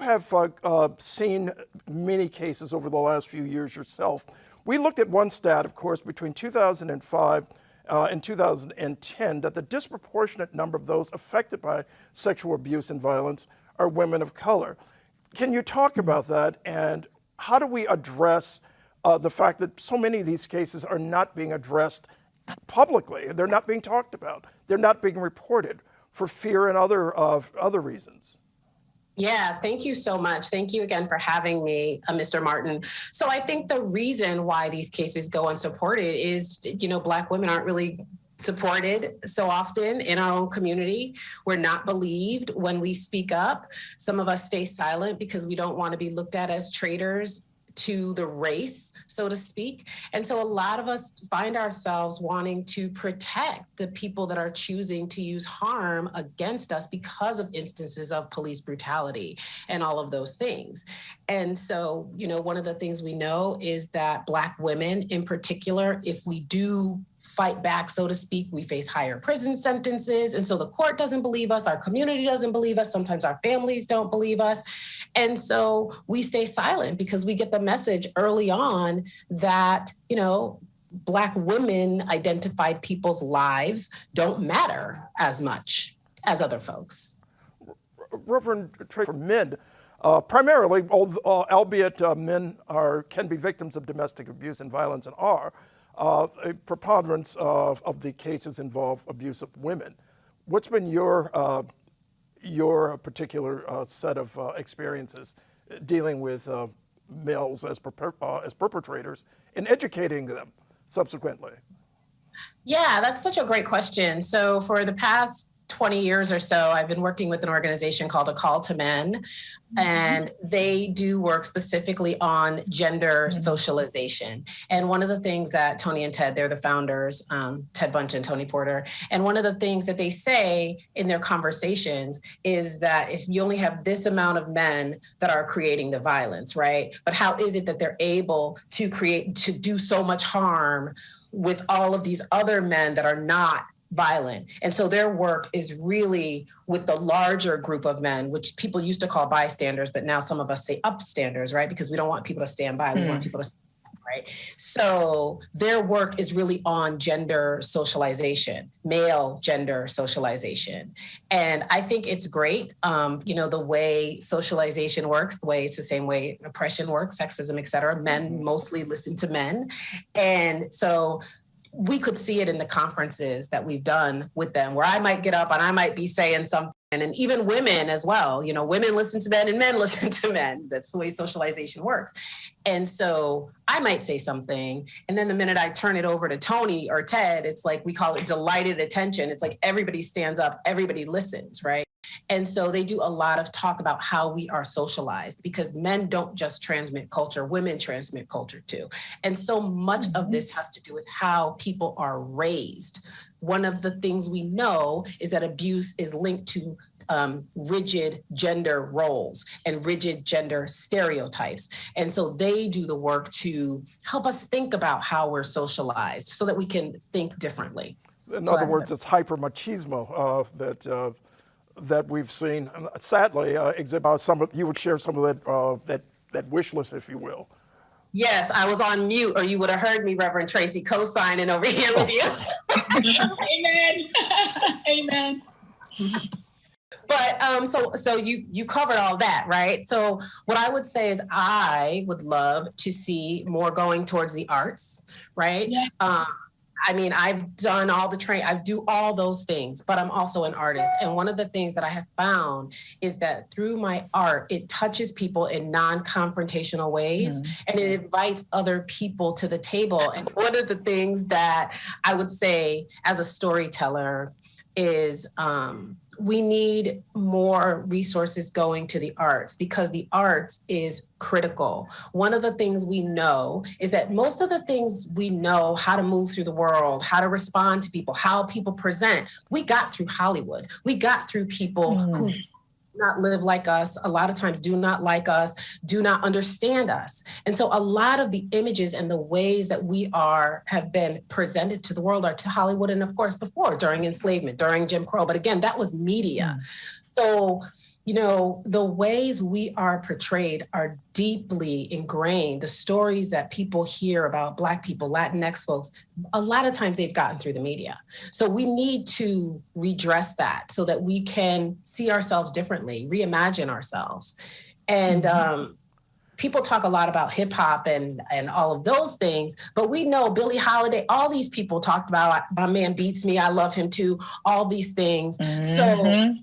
have seen many cases over the last few years yourself. We looked at one stat, of course, between 2005 and 2010, that the disproportionate number of those affected by sexual abuse and violence are women of color. Can you talk about that, and how do we address the fact that so many of these cases are not being addressed publicly? They're not being talked about. They're not being reported for fear and other reasons. Yeah, thank you so much. Thank you again for having me, Mr. Martin. So I think the reason why these cases go unsupported is, Black women aren't really supported so often in our own community. We're not believed when we speak up. Some of us stay silent because we don't want to be looked at as traitors to the race, so to speak. And so a lot of us find ourselves wanting to protect the people that are choosing to use harm against us because of instances of police brutality and all of those things. And so, one of the things we know is that Black women in particular, if we do fight back, so to speak, we face higher prison sentences. And so the court doesn't believe us, our community doesn't believe us, sometimes our families don't believe us. And so we stay silent because we get the message early on that, Black women identified people's lives don't matter as much as other folks. Reverend Tracy, for men, primarily, albeit men can be victims of domestic abuse and violence and are, a preponderance of the cases involve abuse of women. What's been your particular set of experiences dealing with males as perpetrators and educating them subsequently? Yeah, that's such a great question. So for the past 20 years or so, I've been working with an organization called A Call to Men, and they do work specifically on gender socialization. And one of the things that Tony and Ted, they're the founders, Ted Bunch and Tony Porter, and one of the things that they say in their conversations is that if you only have this amount of men that are creating the violence, right? But how is it that they're able to do so much harm with all of these other men that are not violent? And so their work is really with the larger group of men, which people used to call bystanders, but now some of us say upstanders, right? Because we don't want people to stand by, we want people to stand by, right? So their work is really on gender socialization, male gender socialization. And I think it's great, the way socialization works, it's the same way oppression works, sexism, et cetera. Men mostly listen to men. And so we could see it in the conferences that we've done with them, where I might get up and I might be saying something, and even women as well. Women listen to men and men listen to men. That's the way socialization works. And so I might say something, and then the minute I turn it over to Tony or Ted, it's like, we call it delighted attention. It's like everybody stands up, everybody listens, right? And so they do a lot of talk about how we are socialized, because men don't just transmit culture, women transmit culture too. And so much of this has to do with how people are raised. One of the things we know is that abuse is linked to rigid gender roles and rigid gender stereotypes. And so they do the work to help us think about how we're socialized so that we can think differently. In other words, it's hyper-machismo that we've seen, sadly, exhibit. You would share some of that wish list, if you will. Yes, I was on mute, or you would have heard me, Reverend Tracy, co-signing over here with you. Amen. Amen. But so you covered all that, right? So what I would say is I would love to see more going towards the arts, right? Yeah. I've done all the training, I do all those things, but I'm also an artist. And one of the things that I have found is that through my art, it touches people in non-confrontational ways, and it invites other people to the table. And one of the things that I would say as a storyteller is, we need more resources going to the arts, because the arts is critical. One of the things we know is that most of the things we know, how to move through the world, how to respond to people, how people present, we got through Hollywood. We got through people who not live like us, a lot of times do not like us, do not understand us. And so a lot of the images and the ways that we have been presented to the world are to Hollywood, and of course before, during enslavement, during Jim Crow. But again, that was media. So the ways we are portrayed are deeply ingrained. The stories that people hear about Black people, Latinx folks, a lot of times they've gotten through the media. So we need to redress that so that we can see ourselves differently, reimagine ourselves. And people talk a lot about hip hop and all of those things, but we know Billie Holiday, all these people talked about, my man beats me, I love him too, all these things. So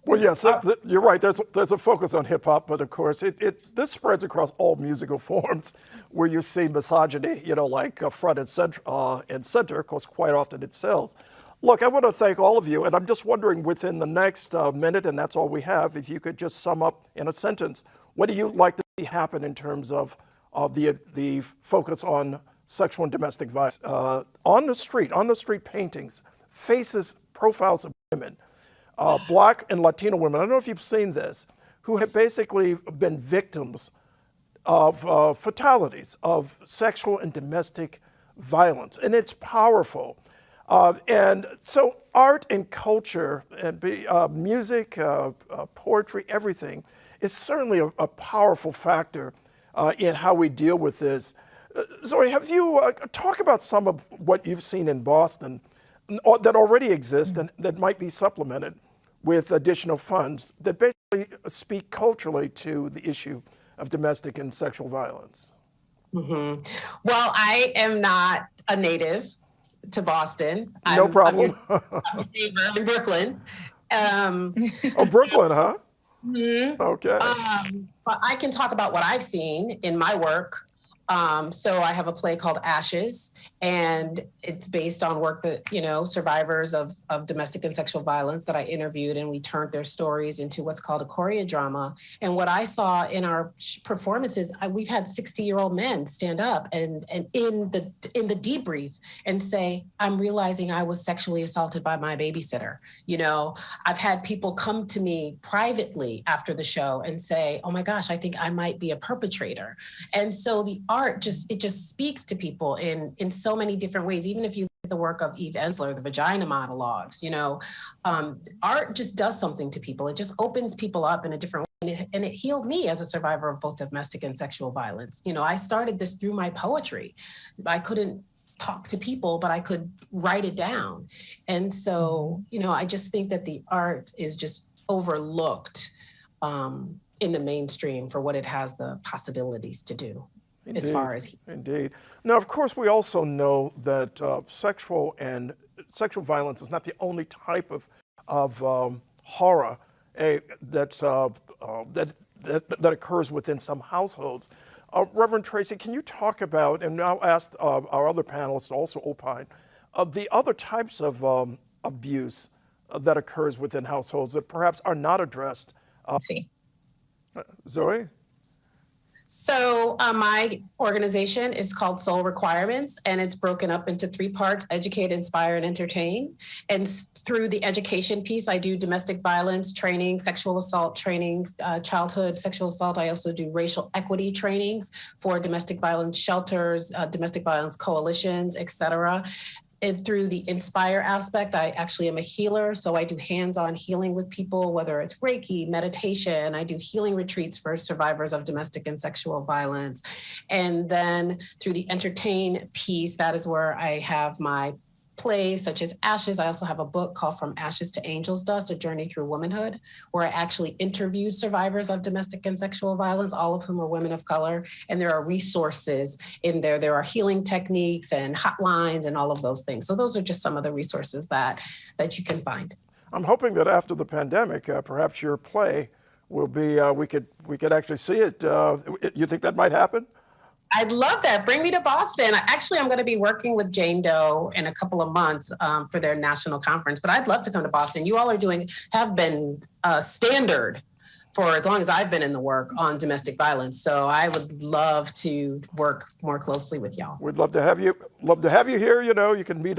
well, yes, you're right. There's a focus on hip hop, but of course, this spreads across all musical forms, where you see misogyny, like front and center. Of course, quite often it sells. Look, I want to thank all of you, and I'm just wondering, within the next minute, and that's all we have, if you could just sum up in a sentence, what do you like to see happen in terms of the focus on sexual and domestic violence on the street paintings, faces, profiles of women. Black and Latino women, I don't know if you've seen this, who have basically been victims of fatalities, of sexual and domestic violence. And it's powerful. And so art and culture, and music, poetry, everything, is certainly a powerful factor in how we deal with this. Zoe, have you talk about some of what you've seen in Boston that already exist and that might be supplemented with additional funds that basically speak culturally to the issue of domestic and sexual violence? Mm-hmm. Well, I am not a native to Boston. No problem. I'm in Brooklyn. Oh, Brooklyn, huh? Mm-hmm. Okay. But I can talk about what I've seen in my work. So I have a play called Ashes, and it's based on work that, survivors of domestic and sexual violence that I interviewed, and we turned their stories into what's called a choreodrama. And what I saw in our performances, we've had 60-year-old men stand up and in the debrief and say, I'm realizing I was sexually assaulted by my babysitter. I've had people come to me privately after the show and say, oh my gosh, I think I might be a perpetrator. And so the art just speaks to people in so many different ways. Even if you look at the work of Eve Ensler, the vagina monologues, art just does something to people. It just opens people up in a different way. And it healed me as a survivor of both domestic and sexual violence. I started this through my poetry. I couldn't talk to people, but I could write it down. And so, I just think that the arts is just overlooked in the mainstream for what it has the possibilities to do. Indeed, as far as indeed. Now, of course, we also know that sexual violence is not the only type of horror that occurs within some households. Reverend Tracy, can you talk about, and now ask our other panelists to also opine, the other types of abuse that occurs within households that perhaps are not addressed? Zoe? So my organization is called Soul Requirements, and it's broken up into 3 parts: educate, inspire, and entertain. And through the education piece, I do domestic violence training, sexual assault trainings, childhood sexual assault. I also do racial equity trainings for domestic violence shelters, domestic violence coalitions, et cetera. And through the inspire aspect, I actually am a healer. So I do hands-on healing with people, whether it's Reiki, meditation. I do healing retreats for survivors of domestic and sexual violence. And then through the entertain piece, that is where I have my plays such as Ashes. I also have a book called From Ashes to Angel's Dust, A Journey Through Womanhood, where I actually interviewed survivors of domestic and sexual violence, all of whom are women of color. And there are resources in there. There are healing techniques and hotlines and all of those things. So those are just some of the resources that you can find. I'm hoping that after the pandemic, perhaps your play will be, we could actually see it. You think that might happen? I'd love that. Bring me to Boston. Actually, I'm going to be working with Jane Doe in a couple of months for their national conference, but I'd love to come to Boston. You all have been standard for as long as I've been in the work on domestic violence. So I would love to work more closely with y'all. We'd love to have you here. You can meet